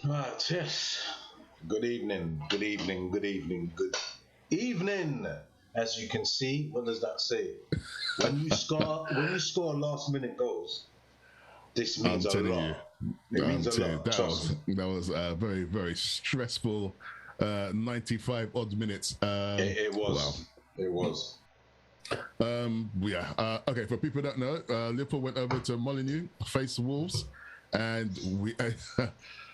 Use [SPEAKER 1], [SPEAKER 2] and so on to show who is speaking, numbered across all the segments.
[SPEAKER 1] Right, yes. Good evening, good evening, good evening, good evening. As you can see, what does that say? When you score last minute goals, this means
[SPEAKER 2] I'm
[SPEAKER 1] a
[SPEAKER 2] telling you,
[SPEAKER 1] lot. It means a lot, trust me.
[SPEAKER 2] that was a very very stressful 95 odd minutes.
[SPEAKER 1] It
[SPEAKER 2] Wow.
[SPEAKER 1] was. It was.
[SPEAKER 2] Yeah. Okay. For people that know, Liverpool went over to Molineux, faced Wolves, and we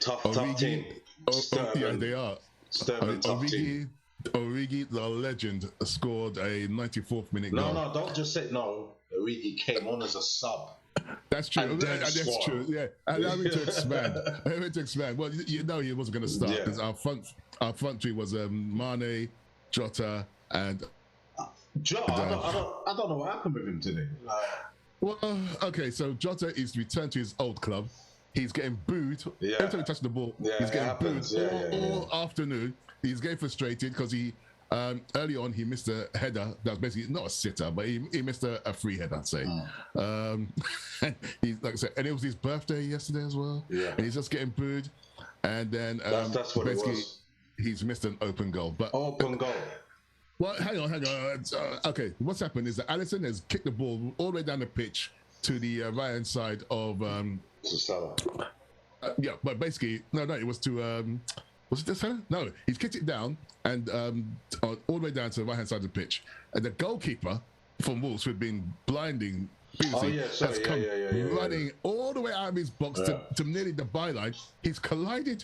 [SPEAKER 1] Tough team.
[SPEAKER 2] yeah,
[SPEAKER 1] Sturman.
[SPEAKER 2] they are.
[SPEAKER 1] Sturman, tough team.
[SPEAKER 2] Origi, the legend, scored a 94th minute
[SPEAKER 1] No,
[SPEAKER 2] goal.
[SPEAKER 1] no, don't just say no. Origi came on as a sub.
[SPEAKER 2] That's true.
[SPEAKER 1] And then
[SPEAKER 2] That's true. Yeah. Allow me to expand. Allow me to expand. Well, you know he wasn't going to start because our front three was Mane, Jota, and
[SPEAKER 1] Joe, I don't know what happened with him today.
[SPEAKER 2] well, okay, so Jota is returned to his old club. He's getting booed every time he touches the ball. He's getting booed all afternoon. He's getting frustrated because he early on he missed a header that was basically not a sitter, but he missed a free header, I'd say. He's like I said, and it was his birthday yesterday as well.
[SPEAKER 1] Yeah,
[SPEAKER 2] and he's just getting booed, and then
[SPEAKER 1] that's what
[SPEAKER 2] basically
[SPEAKER 1] it was.
[SPEAKER 2] he's missed an open goal. But
[SPEAKER 1] open goal.
[SPEAKER 2] Well, hang on. Okay, what's happened is that Alisson has kicked the ball all the way down the pitch to the right-hand side of.
[SPEAKER 1] Salah.
[SPEAKER 2] Yeah, but basically, no, it was to. Was it to Salah? No, he's kicked it down and all the way down to the right-hand side of the pitch. And the goalkeeper from Wolves, who had been blinding previously, has come running all the way out of his box to nearly the byline. He's collided.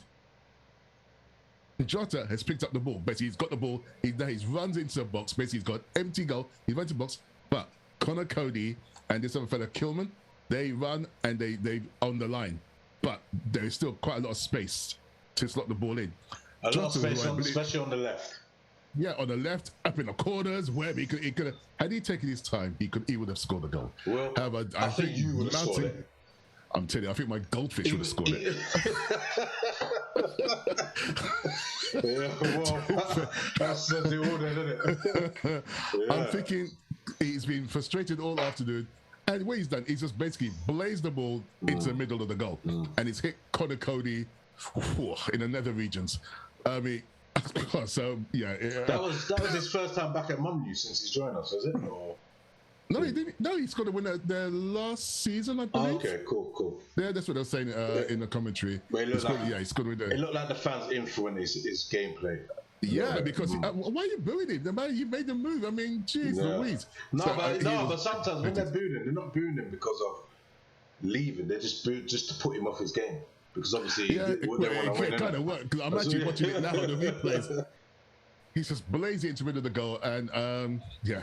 [SPEAKER 2] Jota has picked up the ball. Basically, he's got the ball. He runs into the box. Basically, he's got empty goal. He runs to the box. But Connor Cody and this other fella, Kilman, they run and they on the line. But there is still quite a lot of space to slot the ball in.
[SPEAKER 1] A lot of space, especially on the left.
[SPEAKER 2] Yeah, on the left, up in the corners, wherever he could have. Had he taken his time, he would have scored the goal.
[SPEAKER 1] Well, however, I think you would have scored it.
[SPEAKER 2] I'm telling you, I think my goldfish would have scored it.
[SPEAKER 1] That's the order, isn't it?
[SPEAKER 2] I'm thinking he's been frustrated all afternoon, and what he's done, he's just basically blazed the ball into the middle of the goal, and he's hit Connor Cody in the nether regions. I mean, so yeah.
[SPEAKER 1] That was his first time back at Mummy since he's joined us, is it? Or?
[SPEAKER 2] No, he didn't. No, he scored a winner their last season, I believe.
[SPEAKER 1] Okay, cool.
[SPEAKER 2] Yeah, that's what they were saying in the commentary.
[SPEAKER 1] He scored with it. It looked like the fans influenced his gameplay.
[SPEAKER 2] Yeah, because why are you booing him? The man, you made the move. I mean, jeez Louise.
[SPEAKER 1] But sometimes when they're booing him, they're not booing him because of leaving. They're just booed just to put him off his game. Because obviously,
[SPEAKER 2] it kind of worked. I'm actually watching it now on the replays. He's just blazing into the middle of the goal, and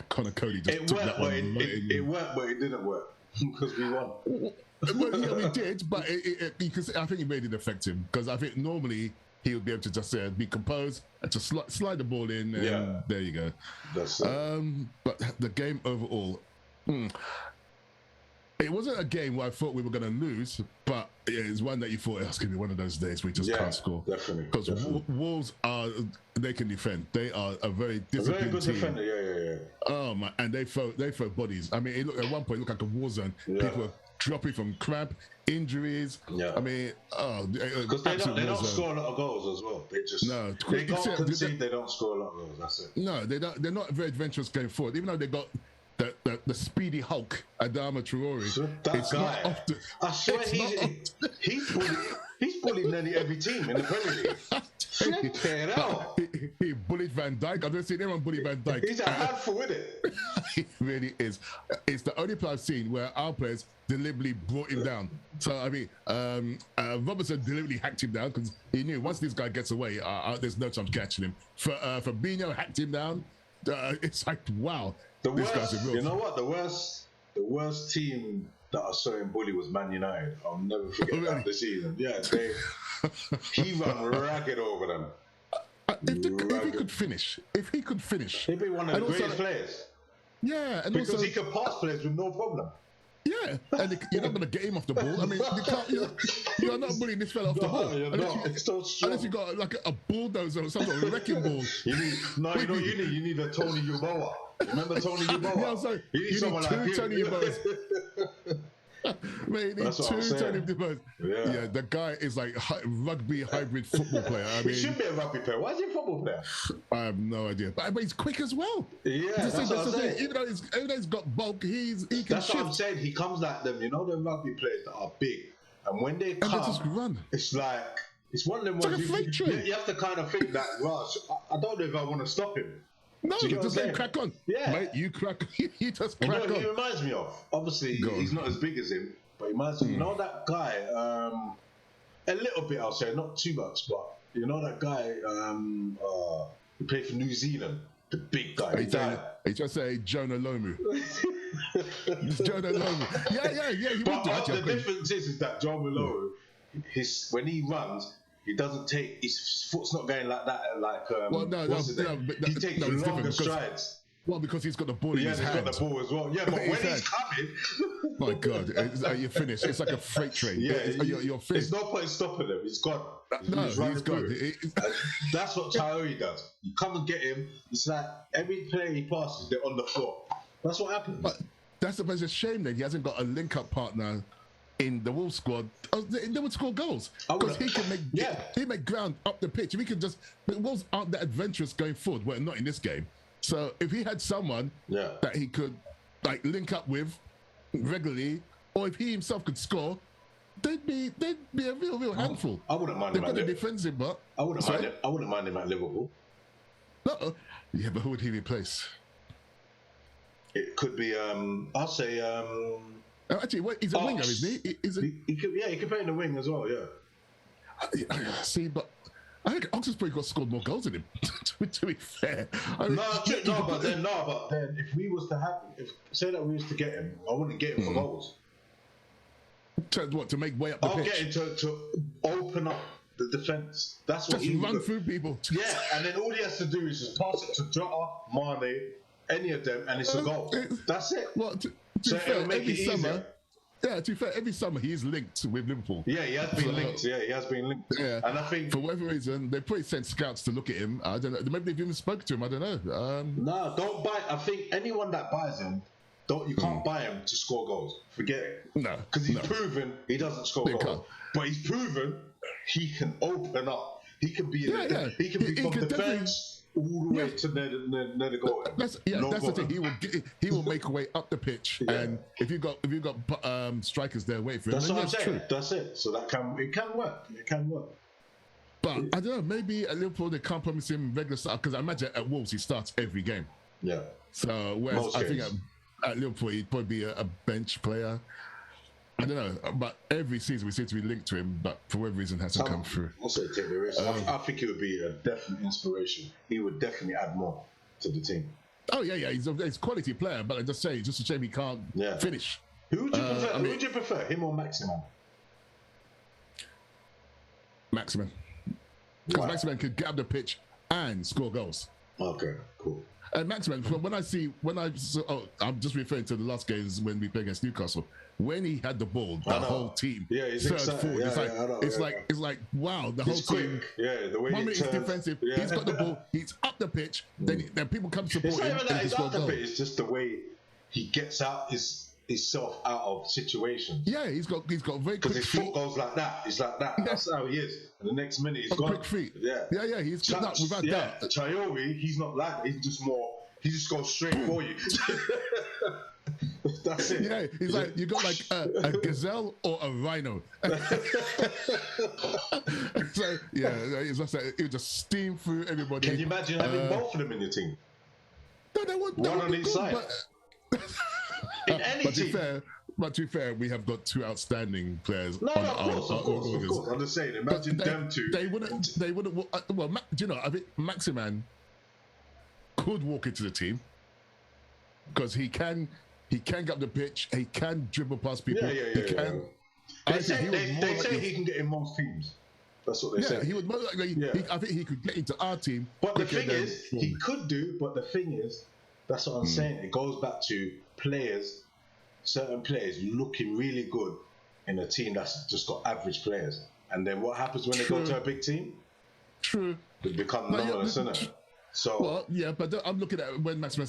[SPEAKER 2] Connor Cody just took that one.
[SPEAKER 1] It worked, but it didn't work because we won.
[SPEAKER 2] Well, yeah, we did, but I think he made it affect him because I think normally he would be able to just be composed and just slide the ball in, and there you go.
[SPEAKER 1] That's it.
[SPEAKER 2] But the game overall, it wasn't a game where I thought we were going to lose, but it's one that you thought it's going to be one of those days we just can't score.
[SPEAKER 1] Definitely.
[SPEAKER 2] Because Wolves they can defend. They are a very disciplined
[SPEAKER 1] good
[SPEAKER 2] team.
[SPEAKER 1] Defender, yeah.
[SPEAKER 2] Oh man, and they throw bodies. I mean, at one point it looked like a war zone.
[SPEAKER 1] Yeah.
[SPEAKER 2] People were dropping from cramp, injuries.
[SPEAKER 1] Yeah.
[SPEAKER 2] I mean,
[SPEAKER 1] because they don't score a lot of goals as well. They can't concede. They don't score a lot of goals. That's it.
[SPEAKER 2] No, they don't. They're not very adventurous going forward. Even though they got the speedy Hulk, Adama Traore.
[SPEAKER 1] So that guy, I swear he's bullied nearly every team in the Premier League.
[SPEAKER 2] He bullied Van Dijk. I've never seen anyone bully Van Dijk.
[SPEAKER 1] He's a handful with it.
[SPEAKER 2] He really is. It's the only player I've seen where our players deliberately brought him down. So I mean, Robertson deliberately hacked him down because he knew once this guy gets away, there's no chance catching him. Fabinho hacked him down. It's like wow.
[SPEAKER 1] You know what? The worst team that I saw him bully was Man United. I'll never forget that this season. Yeah, he ran ragged over them.
[SPEAKER 2] If he could finish,
[SPEAKER 1] he'd be one of the greatest players.
[SPEAKER 2] Yeah, and
[SPEAKER 1] because he could pass players with no problem.
[SPEAKER 2] Yeah, and you're not going to get him off the ball. I mean, you're not bullying this fella off the ball. Unless you got like a bulldozer or some sort of wrecking ball.
[SPEAKER 1] You need a Tony Yeboah. Remember Tony Yeboah?
[SPEAKER 2] Yeah, sorry. You need someone like
[SPEAKER 1] Tony
[SPEAKER 2] Yeboah. Mate,
[SPEAKER 1] That's what I'm saying.
[SPEAKER 2] Yeah, the guy is like rugby hybrid football player. I mean,
[SPEAKER 1] he should be a rugby player. Why is he a football player?
[SPEAKER 2] I have no idea, but he's quick as well.
[SPEAKER 1] Yeah, that's what I'm saying.
[SPEAKER 2] Even though he's got bulk, he can
[SPEAKER 1] That's
[SPEAKER 2] shift.
[SPEAKER 1] what I'm saying. He comes like them. You know, the rugby players that are big, and when they come,
[SPEAKER 2] they just run.
[SPEAKER 1] It's like it's one of them
[SPEAKER 2] it's
[SPEAKER 1] ones.
[SPEAKER 2] Like a freight train.
[SPEAKER 1] You have to kind of think that. Rush. I don't know if I want to stop him.
[SPEAKER 2] No, just let him crack on.
[SPEAKER 1] Yeah,
[SPEAKER 2] mate, you crack. You just crack on.
[SPEAKER 1] He reminds me of. Obviously, he's not as big as him, but he reminds me. You know that guy. A little bit, I'll say, not too much, but you know that guy. He played for New Zealand. The big guy.
[SPEAKER 2] He just say Jonah Lomu. Jonah Lomu. Yeah. He
[SPEAKER 1] but the difference is that Jonah Lomu, when he runs, he doesn't take his foot's not going like that. He takes longer strides.
[SPEAKER 2] Well, because he's got the ball in his hand.
[SPEAKER 1] Yeah, he's got the ball as well. Yeah, but when he's coming...
[SPEAKER 2] My God, you're finished. It's like a freight train.
[SPEAKER 1] Yeah,
[SPEAKER 2] you're finished.
[SPEAKER 1] There's no point in stopping him. He's gone.
[SPEAKER 2] He's gone.
[SPEAKER 1] That's what Traore does. You come and get him. It's like every player he passes, they're on the floor. That's what happens.
[SPEAKER 2] But that's a shame that he hasn't got a link-up partner in the Wolves squad. They would score goals because he can make ground up the pitch. If he can just... The Wolves aren't that adventurous going forward. Well, not in this game. So if he had someone that he could like link up with regularly, or if he himself could score, they'd be a real handful.
[SPEAKER 1] I wouldn't mind him.
[SPEAKER 2] They've got a defensive, but
[SPEAKER 1] I wouldn't mind him at Liverpool.
[SPEAKER 2] No, yeah, but who would he replace?
[SPEAKER 1] It could be. I'll say.
[SPEAKER 2] Actually, he's a winger, isn't he?
[SPEAKER 1] He could play in the wing as well. Yeah.
[SPEAKER 2] See, but I think Ox has probably got scored more goals than him. to be fair,
[SPEAKER 1] but then if we was to say that we was to get him, I wouldn't get him for goals.
[SPEAKER 2] To make way up the pitch?
[SPEAKER 1] I'll get him to open up the defence. That's what
[SPEAKER 2] he run through people.
[SPEAKER 1] Yeah, and then all he has to do is just pass it to Jota, Mane, any of them, and it's a goal. That's it.
[SPEAKER 2] Well, to be fair, every summer. Yeah, to be fair, every summer he's linked with Liverpool.
[SPEAKER 1] Yeah, he has been linked. Yeah, he has been linked.
[SPEAKER 2] Yeah,
[SPEAKER 1] and I think
[SPEAKER 2] for whatever reason they probably sent scouts to look at him. I don't know. Maybe they've even spoke to him. I don't know.
[SPEAKER 1] No, don't buy. I think anyone that buys him, you can't buy him to score goals. Forget it.
[SPEAKER 2] No,
[SPEAKER 1] because he's proven he doesn't score goals. But he's proven he can open up. He can be. He can be from the bench all the way to near the goal.
[SPEAKER 2] That's the thing. He will make a way up the pitch, and if you've got strikers there waiting for him,
[SPEAKER 1] that's what I'm saying. True. That's it. So it can work. It can work.
[SPEAKER 2] But I don't know. Maybe at Liverpool they can't promise him regular start because I imagine at Wolves he starts every game.
[SPEAKER 1] Yeah.
[SPEAKER 2] So whereas I think at Liverpool he'd probably be a bench player. I don't know, but every season we seem to be linked to him, but for whatever reason hasn't come through.
[SPEAKER 1] Also, take the risk. I think it would be a definite inspiration. He would definitely add more to the team.
[SPEAKER 2] Oh yeah, he's a quality player, but I just say it's just a shame he can't finish.
[SPEAKER 1] Who would you prefer? Who would you prefer, him or Maximin?
[SPEAKER 2] Maximin, because Maximin could get up the pitch and score goals.
[SPEAKER 1] Okay, cool.
[SPEAKER 2] And Maximin, I'm just referring to the last games when we played against Newcastle. When he had the ball, the whole team surged forward. It's like wow, the whole team.
[SPEAKER 1] Yeah, the way
[SPEAKER 2] 1 minute is defensive. Yeah. He's got the ball. He's up the pitch. Then people come to support him.
[SPEAKER 1] It's not even that he's up the pitch. It's just the way he gets out himself out of situations.
[SPEAKER 2] Yeah, he's got very quick feet.
[SPEAKER 1] Because his foot goes like that. It's like that. That's how he is. And the next minute he's gone.
[SPEAKER 2] Quick feet.
[SPEAKER 1] Yeah.
[SPEAKER 2] He's not without doubt.
[SPEAKER 1] Traore, he's not like that. He's just more. He just goes straight for you. That's it.
[SPEAKER 2] Yeah, he's like you got like a gazelle or a rhino. So it's just like, it would just steam through everybody.
[SPEAKER 1] Can you imagine having both of them in your team?
[SPEAKER 2] No, they would.
[SPEAKER 1] One on each side. In any team.
[SPEAKER 2] But to be fair, we have got two outstanding players.
[SPEAKER 1] No, of course. I'm just saying, imagine them two.
[SPEAKER 2] They wouldn't. Well, do you know? I think Maximin could walk into the team because he can get up the pitch. He can dribble past people.
[SPEAKER 1] Yeah. They say he can get in most teams. That's what they say.
[SPEAKER 2] He would most likely. I think he could get into our team.
[SPEAKER 1] But the thing is, he could do. But the thing is, that's what I'm saying. It goes back to certain players looking really good in a team that's just got average players. And then what happens when they go to a big team?
[SPEAKER 2] True.
[SPEAKER 1] They become anomalous, isn't it? So
[SPEAKER 2] but I'm looking at when Maximin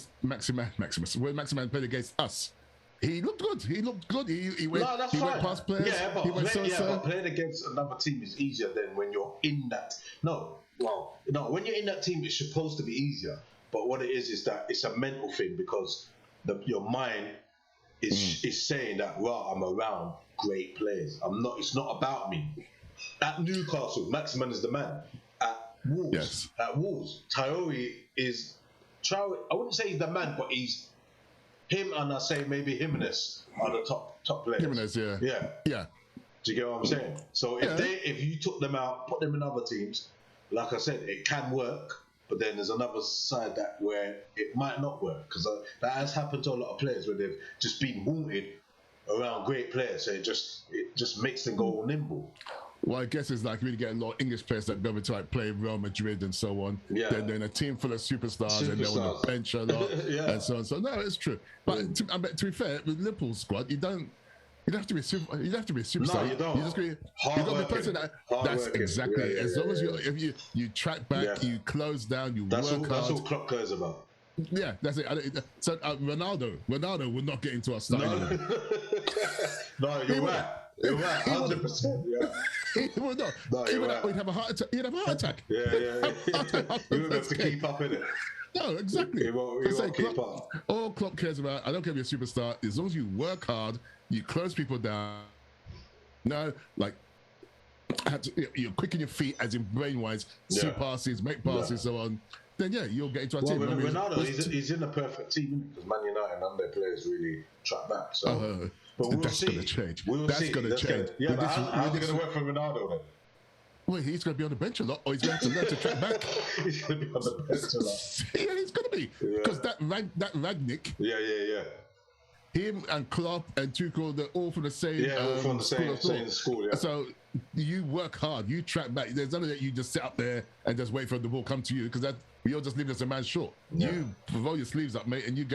[SPEAKER 2] played against us. he looked good. He looked good. He went.
[SPEAKER 1] No, that's
[SPEAKER 2] he
[SPEAKER 1] fine.
[SPEAKER 2] went past players.
[SPEAKER 1] Yeah, but,
[SPEAKER 2] but
[SPEAKER 1] playing against another team is easier than when you're in that. No, when you're in that team, it's supposed to be easier. But what it is that it's a mental thing because your mind is saying that, well, I'm around great players. I'm not. It's not about me. At Newcastle, Maximin is the man. At Wolves, Traore is. I wouldn't say he's the man, but he's him, and I say maybe Jimenez are the top players.
[SPEAKER 2] Jimenez, yeah.
[SPEAKER 1] Do you get what I'm saying? So if you took them out, put them in other teams, like I said, it can work. But then there's another side where it might not work because that has happened to a lot of players where they've just been haunted around great players. So it just makes them go all nimble.
[SPEAKER 2] Well, I guess it's like really getting a lot of English players that go to like play Real Madrid and so on. Yeah. They're in a team full of superstars and they're on the bench a lot and so on. So no, it's true. But to be fair, with Liverpool's squad, you don't have to be a superstar.
[SPEAKER 1] No, you don't.
[SPEAKER 2] You just you got to be a person that's exactly it. As long as you track back, you close down, you work hard.
[SPEAKER 1] That's all Klopp cares about.
[SPEAKER 2] Yeah, that's it. So Ronaldo would not get into our style.
[SPEAKER 1] No, you're right. You're right, 100%. Yeah.
[SPEAKER 2] He would not. No, he'd have a heart attack. He'd have a heart attack.
[SPEAKER 1] Yeah. He wouldn't have to keep up in it.
[SPEAKER 2] No, exactly.
[SPEAKER 1] He won't keep up.
[SPEAKER 2] All Klopp cares about, I don't care if you're a superstar, as long as you work hard, you close people down. No, like you're quick on your feet, as in brain-wise, see passes, make passes, so on. Then you'll get into our team.
[SPEAKER 1] Ronaldo, he's in the perfect team because Man United and their players really track back. So. But
[SPEAKER 2] that's going to change.
[SPEAKER 1] That's going to change. Yeah, but how's it going to work for Ronaldo then?
[SPEAKER 2] Well, he's going to be on the bench a lot, or he's going to have to learn to track back.
[SPEAKER 1] He's going to be on the bench a lot.
[SPEAKER 2] Yeah, he's going to be. Because that Ragnick.
[SPEAKER 1] Yeah.
[SPEAKER 2] Him and Klopp and Tuchel, they're all from the same
[SPEAKER 1] all from the same school, yeah.
[SPEAKER 2] So you work hard, you track back. There's none of that you just sit up there and just wait for the ball come to you, because you're just leaving us a man short. Yeah. You roll your sleeves up, mate, and you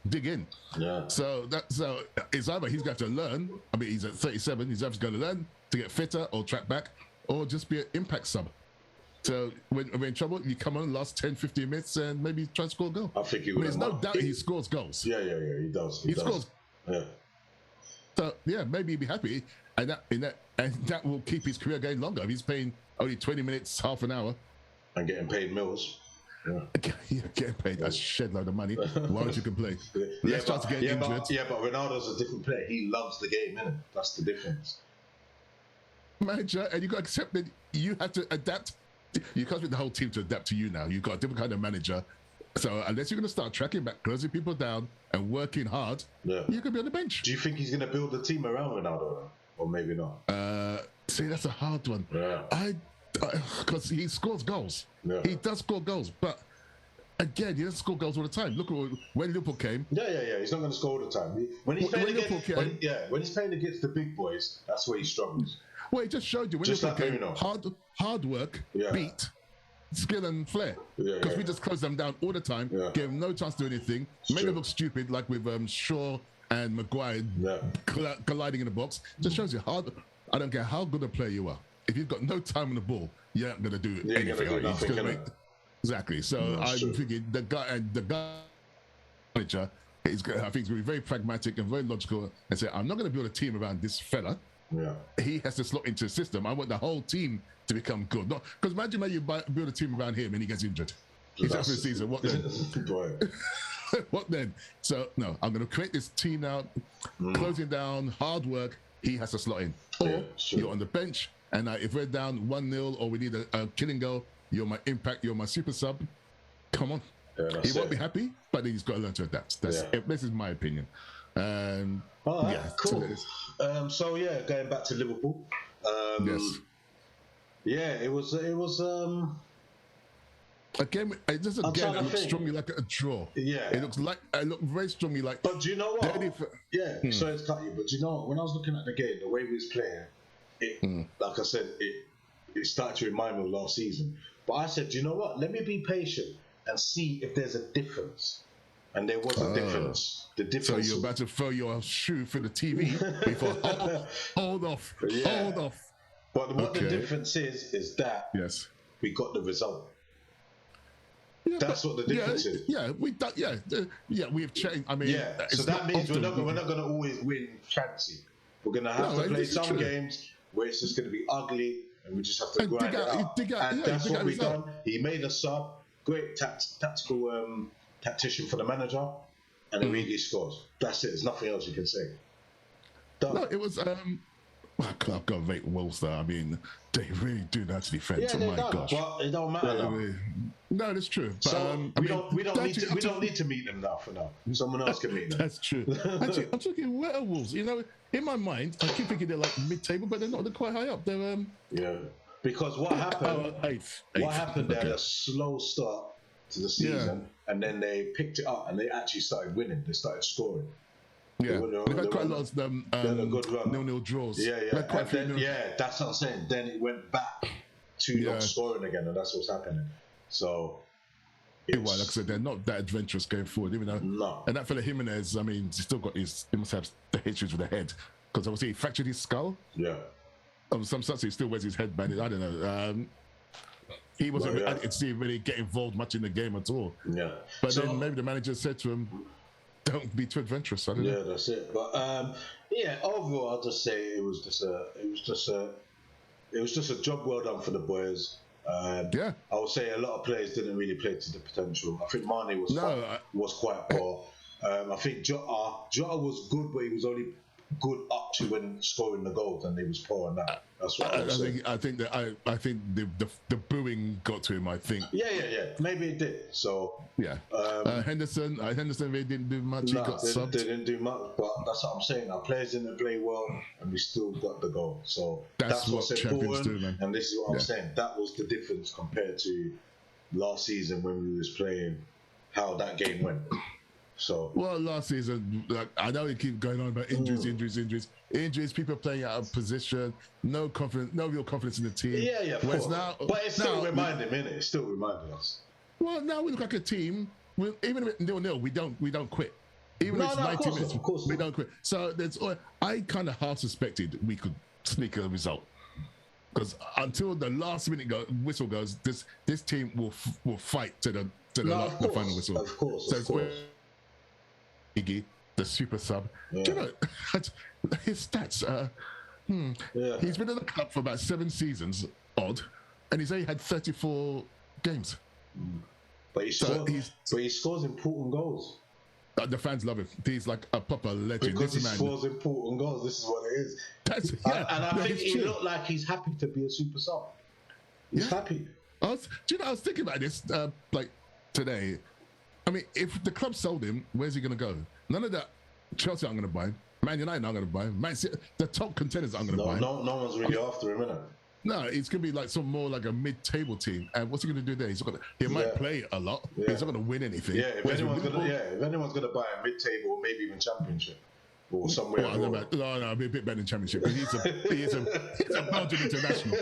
[SPEAKER 2] dig in.
[SPEAKER 1] Yeah.
[SPEAKER 2] So it's either he's going to have to learn. I mean, he's at 37. He's either going to learn to get fitter or track back, or just be an impact sub. So when we're in trouble, you come on last 10, 15 minutes and maybe try to score a goal.
[SPEAKER 1] I think he would.
[SPEAKER 2] There's no doubt he scores goals.
[SPEAKER 1] Yeah, he does.
[SPEAKER 2] He scores.
[SPEAKER 1] Yeah.
[SPEAKER 2] So maybe he'll be happy, and that will keep his career going longer. If he's playing only 20 minutes, half an hour,
[SPEAKER 1] and getting paid mils.
[SPEAKER 2] Yeah, getting paid a shed load of money. Why don't you complain? Let's try to get injured.
[SPEAKER 1] But Ronaldo's a different player. He loves the game, innit? That's the difference.
[SPEAKER 2] Manager, and you got to accept that you have to adapt. You can't expect the whole team to adapt to you now. You've got a different kind of manager. So unless you're going to start tracking back, closing people down, and working hard, you're going to be on the bench.
[SPEAKER 1] Do you think he's going to build the team around Ronaldo, or maybe not?
[SPEAKER 2] See, that's a hard one.
[SPEAKER 1] Yeah.
[SPEAKER 2] Because he scores goals.
[SPEAKER 1] Yeah.
[SPEAKER 2] He does score goals, but again, he doesn't score goals all the time. Look at when Liverpool came.
[SPEAKER 1] Yeah. He's not going to score all the time. When he's playing against the big boys, that's where he struggles.
[SPEAKER 2] Well, he just showed you when Liverpool came, hard work beat skill and flair, because we just closed them down all the time, gave them no chance to do anything, made them look stupid, like with Shaw and Maguire colliding in the box. Just shows you hard. I don't care how good a player you are. If you've got no time on the ball, you're not going to do anything. Exactly. So I'm thinking the guy manager I think he's going to be very pragmatic and very logical and say, I'm not going to build a team around this fella.
[SPEAKER 1] Yeah.
[SPEAKER 2] He has to slot into the system. I want the whole team to become good. Because imagine you build a team around him and he gets injured. He's out for the season. What then? What then? So, no, I'm going to create this team now, closing down, hard work. He has to slot in. Or you're on the bench, and if we're down 1-0 or we need a killing goal, you're my impact, you're my super sub. Come on.
[SPEAKER 1] Yeah,
[SPEAKER 2] he won't be happy, but then he's got to learn to adapt. This is my opinion.
[SPEAKER 1] All right, cool. So going back to Liverpool.
[SPEAKER 2] Yes.
[SPEAKER 1] Yeah, it was.
[SPEAKER 2] Again, it looks strongly like a draw.
[SPEAKER 1] Yeah,
[SPEAKER 2] it looked very strongly like.
[SPEAKER 1] But do you know what? Sorry to cut you, but do you know what? When I was looking at the game, the way we was playing, like I said, it started to remind me of last season. But I said, do you know what? Let me be patient and see if there's a difference. And there was a difference. The difference.
[SPEAKER 2] So you're about to throw your shoe through the TV before hold off.
[SPEAKER 1] But what the difference is that we got the result.
[SPEAKER 2] Yeah,
[SPEAKER 1] that's what the difference is.
[SPEAKER 2] Yeah, we've changed. I mean,
[SPEAKER 1] yeah. So that means we're not going to always win fancy. We're going to have to play some games where it's just going to be ugly, and we just have to grind it out. And that's what we've done. He made a sub, great tactical tactician for the manager, and Origi scores. That's it. There's nothing else you can say. Done.
[SPEAKER 2] No, it was. I've got to rate Wolves though. I mean, they really do know how to defend.
[SPEAKER 1] Yeah,
[SPEAKER 2] oh my gosh!
[SPEAKER 1] But it don't matter now.
[SPEAKER 2] No, that's true. But,
[SPEAKER 1] so we don't need to meet them now. For now, someone else can meet them.
[SPEAKER 2] That's true. Actually, I'm talking where are Wolves? You know, in my mind, I keep thinking they're like mid-table, but they're not. They're quite high up. They're
[SPEAKER 1] yeah. Because what happened?
[SPEAKER 2] Eighth.
[SPEAKER 1] What happened? They had a slow start to the season, and then they picked it up, and they actually started winning. They started scoring.
[SPEAKER 2] Yeah, they've had quite a lot of them 0-0 draws.
[SPEAKER 1] Yeah. That's what I'm saying. Then it went back to not scoring again, and that's what's happening. So,
[SPEAKER 2] like I said, they're not that adventurous going forward, even though.
[SPEAKER 1] No.
[SPEAKER 2] And that fella Jimenez, I mean, he's still got he must have the issues with the head, because obviously he fractured his skull.
[SPEAKER 1] Yeah.
[SPEAKER 2] Some sorts he still wears his head banded. I don't know. He wasn't. I didn't see him really get involved much in the game at all.
[SPEAKER 1] Yeah.
[SPEAKER 2] But then maybe the manager said to him, "Don't be too adventurous." I don't know.
[SPEAKER 1] Yeah, that's it. But overall, I'll just say it was just a job well done for the boys. I would say a lot of players didn't really play to the potential. I think Mane was quite poor. I think Jota was good, but he was only good up to when scoring the goals, and he was poor on that. That's what I
[SPEAKER 2] think the booing got to him. I think.
[SPEAKER 1] Yeah. Maybe it did. So
[SPEAKER 2] Henderson really didn't do much. He got subbed.
[SPEAKER 1] They didn't do much, but that's what I'm saying. Our players didn't play well, and we still got the goal. So that's what's important. Do, man. And this is what I'm saying. That was the difference compared to last season when we was playing. How that game went. So
[SPEAKER 2] last season, like, I know we keep going on about injuries. People playing out of position, no real confidence in the team.
[SPEAKER 1] Yeah. But it's still reminding, innit? It's still reminding us.
[SPEAKER 2] Well, now we look like a team. Even if it's 0-0, we don't quit. Even if it's 90 minutes, we don't quit. So I kind of half suspected we could sneak a result, because until the last minute whistle goes, this team will fight to the final whistle.
[SPEAKER 1] Of course.
[SPEAKER 2] Iggy, the super sub. Do you know his stats? He's been in the club for about 7 seasons, and he's only had 34 games.
[SPEAKER 1] But he scores important goals.
[SPEAKER 2] The fans love him. He's like a proper legend.
[SPEAKER 1] Because he scores important goals. This is what it is. And I think he looked like he's happy to be a super sub. He's happy.
[SPEAKER 2] I was thinking about this like today. I mean, if the club sold him, where's he going to go? None of that. Chelsea aren't going to buy him. Man United aren't going to buy him. Man City, the top contenders aren't going to buy him.
[SPEAKER 1] No one's really after him, innit?
[SPEAKER 2] No, it's going to be like some more like a mid-table team. And what's he going to do there? He might play a lot. But he's not going to win anything.
[SPEAKER 1] Yeah, if anyone's going to buy a mid-table or maybe even championship. Or somewhere.
[SPEAKER 2] No, I'll be a bit better than Championship. He's a Belgian international.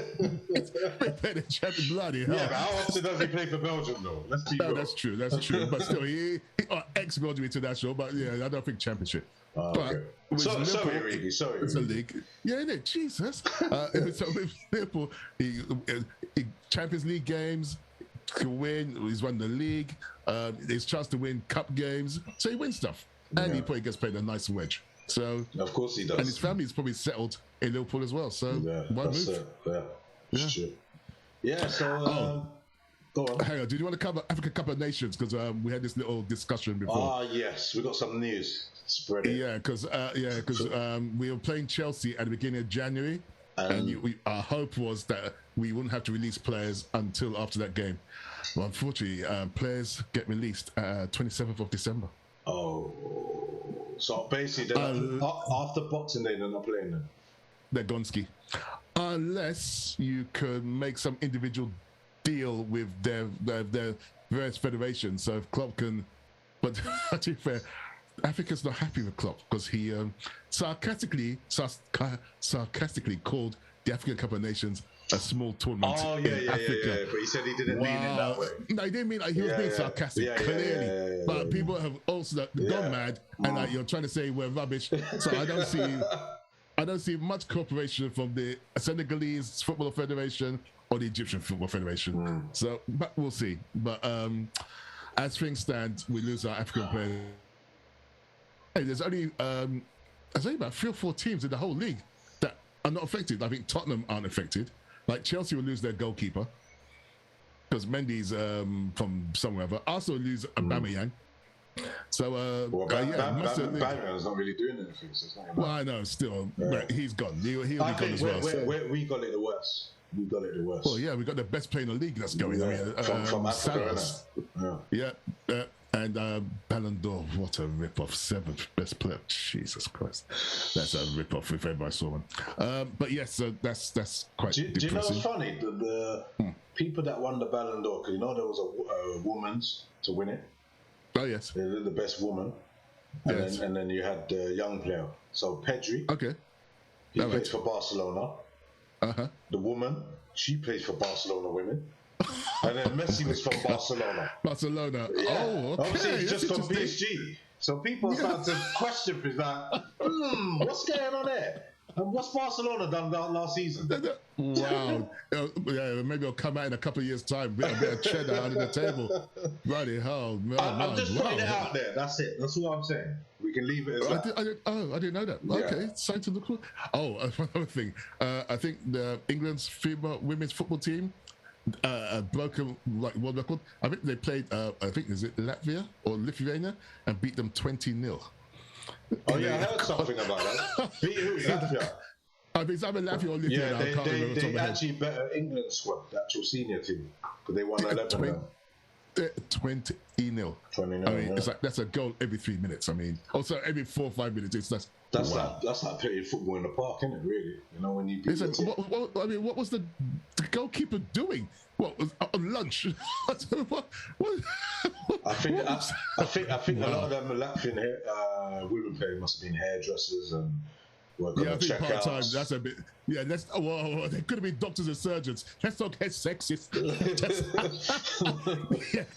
[SPEAKER 2] He's a bit better than Championship. Bloody hell.
[SPEAKER 1] Yeah, but how often does he play for Belgium, though? Let's be real.
[SPEAKER 2] That's true. But still, he ex-Belgium international. But yeah, I don't think Championship.
[SPEAKER 1] Okay. Sorry, Origi. Sorry.
[SPEAKER 2] It's a league. Yeah, isn't it? Jesus. So with Liverpool, he Champions League games, can win. He's won the league. His chance to win cup games. So he wins stuff. And he probably gets paid a nice wedge. So
[SPEAKER 1] of course he does,
[SPEAKER 2] and his family's probably settled in Liverpool as well. So why move?
[SPEAKER 1] So go on.
[SPEAKER 2] Hang on. Did you want to cover Africa Cup of Nations? Because we had this little discussion before.
[SPEAKER 1] Yes, we got some news. Spread it.
[SPEAKER 2] Yeah, because we were playing Chelsea at the beginning of January, and our hope was that we wouldn't have to release players until after that game. Well, unfortunately, players get released 27th of December.
[SPEAKER 1] Oh. So basically, after Boxing Day, they're not playing them.
[SPEAKER 2] They're Gonski. Unless you could make some individual deal with their various federations. So if Klopp can... But to be fair, Africa's not happy with Klopp because he sarcastically called the African Cup of Nations a small tournament in Africa.
[SPEAKER 1] Yeah. But he said he didn't mean it that way.
[SPEAKER 2] No, he didn't mean he was being sarcastic, clearly. But people have also gone mad, and you're trying to say we're rubbish. So I don't see much cooperation from the Senegalese Football Federation or the Egyptian Football Federation. So, but we'll see. But as things stand, we lose our African players. Hey, there's only about 3 or 4 teams in the whole league that are not affected. I think Tottenham aren't affected. Like Chelsea will lose their goalkeeper because Mendy's from somewhere. But Arsenal will lose Aubameyang. So
[SPEAKER 1] Aubameyang's not really doing anything. So it's not
[SPEAKER 2] I know still, but he's gone. He'll be gone as well.
[SPEAKER 1] We got it the worst. We got it the worst.
[SPEAKER 2] Well, yeah, we got the best player in the league that's going.
[SPEAKER 1] Yeah. From Africa,
[SPEAKER 2] and Ballon d'Or, what a rip-off. 7th best player. Jesus Christ. That's a rip-off if ever I saw one. But yes, so that's quite depressing.
[SPEAKER 1] Do you know what's funny? The people that won the Ballon d'Or, because there was a woman's to win it.
[SPEAKER 2] Oh, yes.
[SPEAKER 1] They're the best woman. And then you had the young player. So Pedri.
[SPEAKER 2] Okay.
[SPEAKER 1] He plays for Barcelona.
[SPEAKER 2] Uh-huh.
[SPEAKER 1] The woman, she plays for Barcelona women. And then Messi was from Barcelona.
[SPEAKER 2] Barcelona.
[SPEAKER 1] Yeah.
[SPEAKER 2] Oh, okay.
[SPEAKER 1] Obviously, it's just from PSG. So people start to question things like, what's going on there? And what's Barcelona done last season?
[SPEAKER 2] Wow. Yeah, maybe it'll come out in a couple of years' time. A bit of cheddar under the table. Bloody hell.
[SPEAKER 1] I'm just putting it out there. That's it. That's all I'm saying. We can leave it as that.
[SPEAKER 2] I didn't know that. Yeah. Okay, something to look for. Oh, one other thing. I think the England's women's football team broken world record. I think they played. Is it Latvia or Lithuania and beat them 20-0.
[SPEAKER 1] Oh yeah, I heard something about that. Beat who? Latvia.
[SPEAKER 2] I think it's either Latvia or Lithuania.
[SPEAKER 1] Yeah, they actually better England squad, the actual senior team, because they won 11.
[SPEAKER 2] 20-0. 20-0.
[SPEAKER 1] I mean,
[SPEAKER 2] it's like that's a goal every 3 minutes. I mean, also every 4 or 5 minutes.
[SPEAKER 1] That's like playing football in the park, isn't it? Really, when you beat
[SPEAKER 2] what was the goalkeeper doing? What was on lunch?
[SPEAKER 1] I think a lot of them Latvian women players must have been hairdressers and working on
[SPEAKER 2] checkouts. Part-time, that's a bit. Yeah, they could have been doctors and surgeons. Let's not get sexist.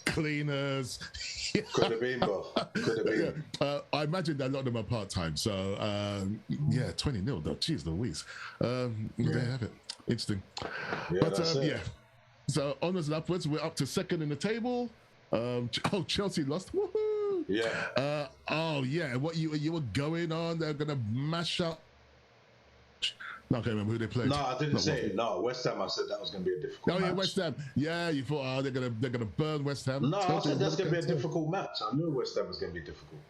[SPEAKER 2] Cleaners.
[SPEAKER 1] Could have been, bro. Could have been.
[SPEAKER 2] I imagine that a lot of them are part-time. So 20-0 though. Jeez Louise. There you have it. Interesting.
[SPEAKER 1] Yeah,
[SPEAKER 2] So onwards and upwards, we're up to 2nd in the table. Chelsea lost. Woohoo!
[SPEAKER 1] Yeah.
[SPEAKER 2] What you were going on? They're gonna mash up. No, I can't remember who they played.
[SPEAKER 1] No, I didn't say it. No, West Ham. I said that was going to be a difficult match.
[SPEAKER 2] Yeah, West Ham. Yeah, you thought they're gonna burn West Ham.
[SPEAKER 1] No, I said that's going to be a difficult match. I knew West Ham was going to be difficult.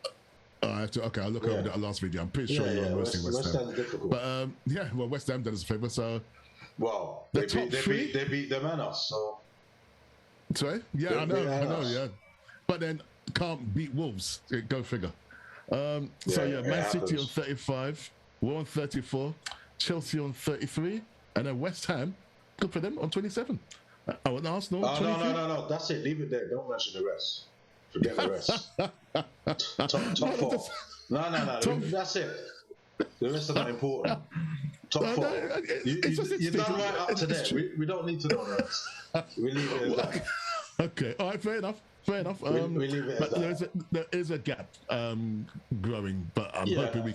[SPEAKER 2] I'll look over that last video. I'm pretty sure you're roasting West Ham.
[SPEAKER 1] Ham's difficult.
[SPEAKER 2] But West Ham done us a favour. So
[SPEAKER 1] they beat them and us. So
[SPEAKER 2] sorry, yeah, I know, yeah. But then can't beat Wolves. Go figure. Man City on 35, we're on 34, Chelsea on 33, and then West Ham, good for them, on 27. And Arsenal.
[SPEAKER 1] No. That's it. Leave it there. Don't mention the rest. Forget the rest. top 4. No. That's it. The rest are not important. Top 4. You're done right up to there. We don't need to know the rest. We leave it as that.
[SPEAKER 2] Okay. All right. Fair enough. We leave it as that. There is a gap growing, but I'm hoping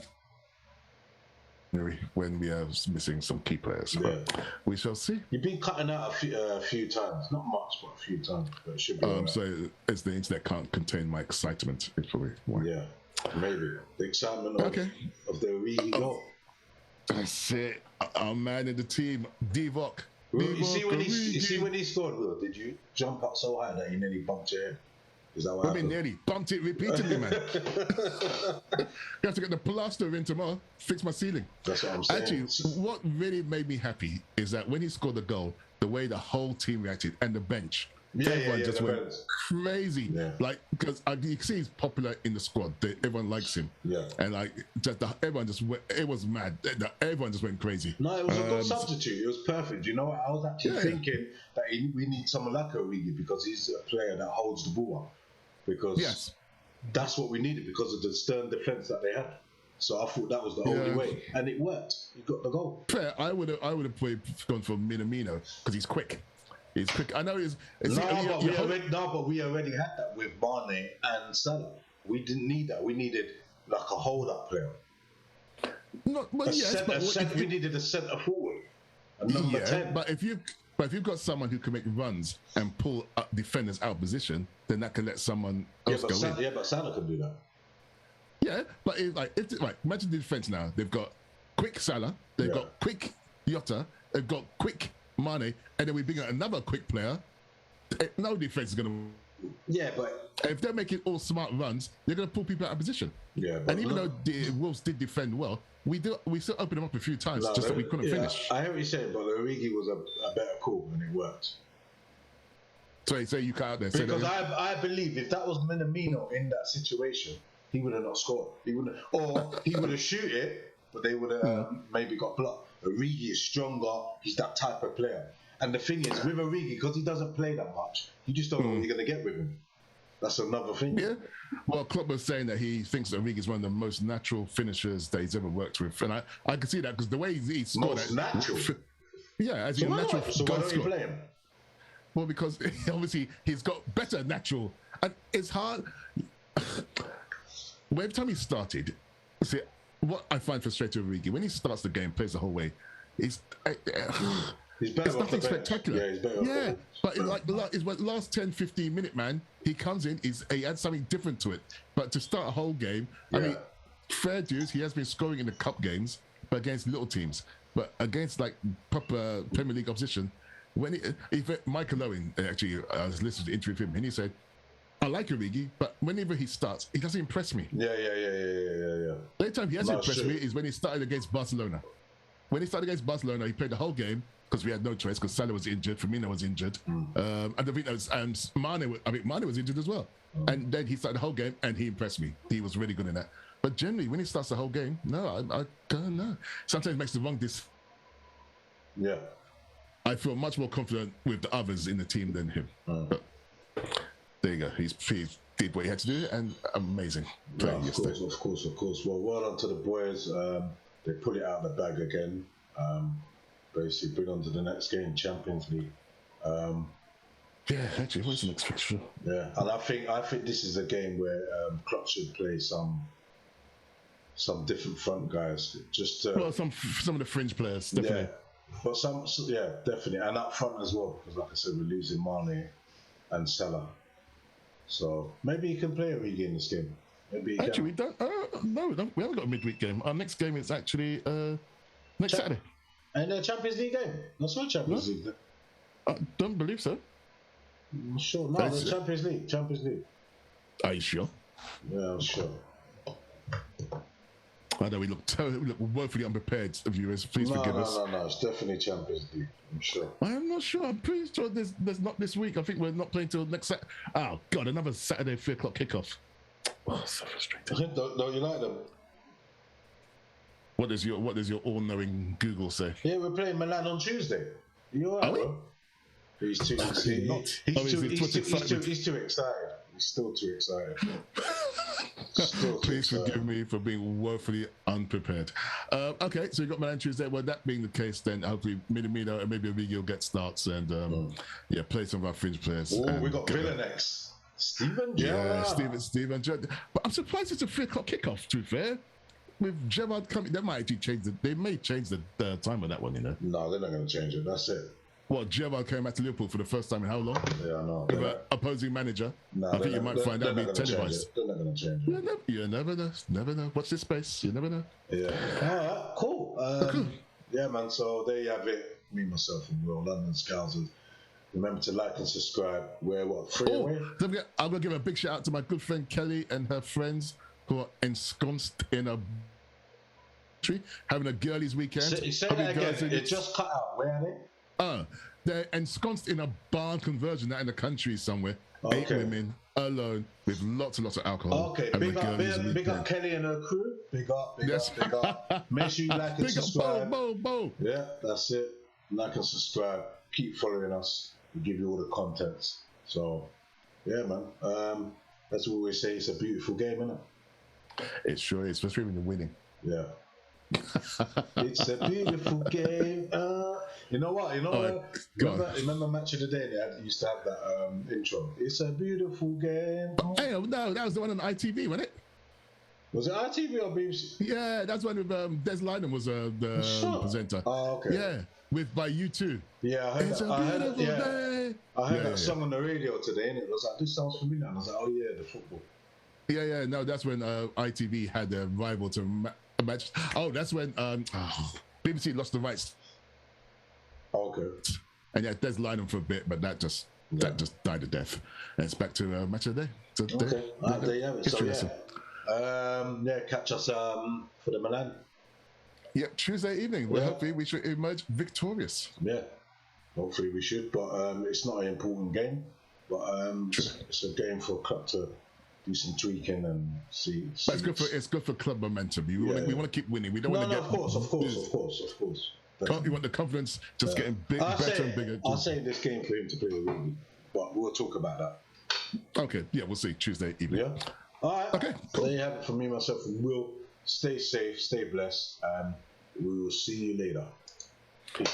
[SPEAKER 2] when we are missing some key players. We shall see.
[SPEAKER 1] You've been cutting out a few times. Not much, but a few times. But it should be
[SPEAKER 2] so it's the internet can't contain my excitement. It's probably why.
[SPEAKER 1] Yeah, maybe. The excitement of the Origi goal.
[SPEAKER 2] That's it. Our man in the team, Divock.
[SPEAKER 1] You see when he scored, Will, did you jump up so high that you nearly bumped your head? Is that what happened?
[SPEAKER 2] I mean, nearly bumped it repeatedly, man. You have to get the plaster in tomorrow, fix my ceiling.
[SPEAKER 1] That's what I'm saying.
[SPEAKER 2] Actually, what really made me happy is that when he scored the goal, the way the whole team reacted and the bench, everyone just went crazy. Yeah. Like, because you can see he's popular in the squad. Everyone likes him. Yeah. And everyone just went, it was mad. Everyone just went crazy.
[SPEAKER 1] No, it was a good substitute. It was perfect. You know what? I was actually thinking that we need someone like Origi because he's a player that holds the ball up. Because that's what we needed because of the stern defense that they had. So I thought that was the only way, and it worked. He got the goal.
[SPEAKER 2] Fair. I would have gone for Minamino because he's quick. He's quick. I know he's.
[SPEAKER 1] But we already had that with Mane and Salah. We didn't need that. We needed like a hold-up player.
[SPEAKER 2] We
[SPEAKER 1] needed a centre forward, a number 10.
[SPEAKER 2] But if you But if you've got someone who can make runs and pull up defenders out of position, then that can let someone else go in.
[SPEAKER 1] Yeah, but Salah can do that.
[SPEAKER 2] Yeah, but imagine the defense now. They've got quick Salah, they've got quick Jota, they've got quick Mane, and then we bring out another quick player. No defense is going to.
[SPEAKER 1] Yeah, but
[SPEAKER 2] if they're making all smart runs, they're going to pull people out of position.
[SPEAKER 1] Yeah,
[SPEAKER 2] and even though the Wolves did defend well, we still opened them up a few times that we couldn't finish.
[SPEAKER 1] I hear what you're saying, but Origi was a better call and it worked.
[SPEAKER 2] So you cut out there.
[SPEAKER 1] Because I believe if that was Minamino in that situation, he would have not scored. He would have shoot it, but they would have maybe got blocked. Origi is stronger. He's that type of player. And the thing is, with Origi, because he doesn't play that much, you just don't know what you're going to get with him. That's another thing.
[SPEAKER 2] Yeah. Well, Klopp was saying that he thinks that Origi is one of the most natural finishers that he's ever worked with. And I can see that because the way he scored...
[SPEAKER 1] Most natural?
[SPEAKER 2] Yeah, as in natural...
[SPEAKER 1] So why don't you play him?
[SPEAKER 2] Well, because obviously he's got better natural... And it's hard... Every time he started... See, what I find frustrating with Origi, when he starts the game, plays the whole way, he's better. It's nothing spectacular.
[SPEAKER 1] Yeah, he's better.
[SPEAKER 2] Yeah, but it's like last 10, 15 minute, man, he comes in, he adds something different to it. But to start a whole game, I mean, fair dues, he has been scoring in the cup games, but against little teams. But against like proper Premier League opposition, Michael Owen, actually, I was listening to the interview with him, and he said, I like Origi, but whenever he starts, he doesn't impress me.
[SPEAKER 1] Yeah.
[SPEAKER 2] The only time he has impressed me is when he started against Barcelona. When he started against Barcelona, he played the whole game because we had no choice because Salah was injured, Firmino was injured, and I think that was, and Mane was injured as well. And then he started the whole game and he impressed me. He was really good in that. But generally, when he starts the whole game, no, I don't know. Sometimes he makes the wrong decision.
[SPEAKER 1] Yeah.
[SPEAKER 2] I feel much more confident with the others in the team than him. But there you go. He did what he had to do, and amazing.
[SPEAKER 1] Of course. Well done to the boys. They put it out of the bag again. Basically, bring on to the next game, Champions League.
[SPEAKER 2] Yeah, actually, what's the next fixture?
[SPEAKER 1] Yeah, and I think this is a game where Klopp should play some different front guys. Just
[SPEAKER 2] some of the fringe players, definitely.
[SPEAKER 1] Yeah, but definitely, and up front as well, because like I said, we're losing Mane and Salah. So maybe he can play Origi in this game. Maybe
[SPEAKER 2] actually, we don't. No, we haven't got a midweek game. Our next game is actually next Saturday.
[SPEAKER 1] And a Champions League game. That's not Champions League.
[SPEAKER 2] I don't believe so.
[SPEAKER 1] I'm sure. No, the Champions League.
[SPEAKER 2] Are you sure?
[SPEAKER 1] Yeah, I'm sure.
[SPEAKER 2] I know we look woefully unprepared, viewers. Please forgive us.
[SPEAKER 1] No. It's definitely Champions League. I'm sure.
[SPEAKER 2] I'm not sure. I'm pretty sure there's not this week. I think we're not playing till next Saturday. Oh God, another Saturday 3:00 kickoff. Oh, so frustrating.
[SPEAKER 1] Don't you like them?
[SPEAKER 2] What does your all-knowing Google say?
[SPEAKER 1] Yeah, we're playing Milan on Tuesday. Are you alright, bro? He's too excited. He's still too excited.
[SPEAKER 2] Please forgive me for being woefully unprepared. Okay, so you got Milan Tuesday. Well, that being the case, then hopefully Minamino and maybe Origi will get starts and play some of our fringe players.
[SPEAKER 1] Oh, we got Villa next. Steven Gerrard.
[SPEAKER 2] Yeah, Steven Gerrard. But I'm surprised it's a 3:00 kickoff. To be fair, with Gerrard coming, they might actually change They may change the time of that one. You know.
[SPEAKER 1] No, they're not going to change it. That's it.
[SPEAKER 2] What, Gerrard came back to Liverpool for the first time in how long?
[SPEAKER 1] Yeah, I know.
[SPEAKER 2] With an opposing manager.
[SPEAKER 1] No,
[SPEAKER 2] I think you might find out being televised.
[SPEAKER 1] They're not going to change it.
[SPEAKER 2] You never know. Never know. Watch this space. You never know.
[SPEAKER 1] Yeah. All right. Cool. Yeah, man. So there you have it. Me, myself, and Will, London Scousers. Remember to like and subscribe. We're what, 3 away?
[SPEAKER 2] I'm going to give a big shout out to my good friend Kelly and her friends who are ensconced in a tree, having a girlies weekend.
[SPEAKER 1] Say that again. It just cut out. Where are they?
[SPEAKER 2] They're ensconced in a barn conversion out in the country somewhere. Okay. 8 women alone with lots and lots of alcohol.
[SPEAKER 1] Okay, big up Kelly and her crew. Big up. Make sure you like and subscribe.
[SPEAKER 2] Bo.
[SPEAKER 1] Yeah, that's it. Like and subscribe. Keep following us. We give you all the contents. So, yeah, man. That's what we always say. It's a beautiful game, isn't it?
[SPEAKER 2] It sure is, especially when you're winning.
[SPEAKER 1] Yeah. It's a beautiful game. You know what? Remember Match of the Day? They used to have that intro. It's a beautiful game.
[SPEAKER 2] Hey, no, that was the one on ITV, wasn't it?
[SPEAKER 1] Was it ITV or BBC?
[SPEAKER 2] Yeah, that's when Des Lynam was the presenter.
[SPEAKER 1] Oh, okay.
[SPEAKER 2] Yeah, by U2.
[SPEAKER 1] Yeah, I heard
[SPEAKER 2] it's
[SPEAKER 1] that.
[SPEAKER 2] a beautiful day.
[SPEAKER 1] I heard that song on the radio today, and it was like, this sounds familiar. And I was like, oh yeah, the football.
[SPEAKER 2] Yeah. No, that's when ITV had a rival to match. Oh, that's when BBC lost the rights.
[SPEAKER 1] Okay.
[SPEAKER 2] And yeah, Des Lynam for a bit, but that just died a death. And it's back to match of the day. So
[SPEAKER 1] okay, there you have it. So catch us for the Milan.
[SPEAKER 2] Yep, Tuesday evening. Well, hopefully we should emerge victorious.
[SPEAKER 1] Yeah, hopefully we should. But it's not an important game. But it's a game for a club to do some tweaking and see.
[SPEAKER 2] But it's good for club momentum. We want to keep winning. We don't want to get.
[SPEAKER 1] Of course.
[SPEAKER 2] You want the confidence just getting better and bigger.
[SPEAKER 1] I'll say this game for him to play with me, but we'll talk about that.
[SPEAKER 2] Okay, yeah, we'll see Tuesday evening.
[SPEAKER 1] Yeah. All right.
[SPEAKER 2] Okay, cool.
[SPEAKER 1] There you have it from me, myself, and Will. Stay safe, stay blessed, and we will see you later.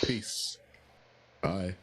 [SPEAKER 2] Peace. Bye.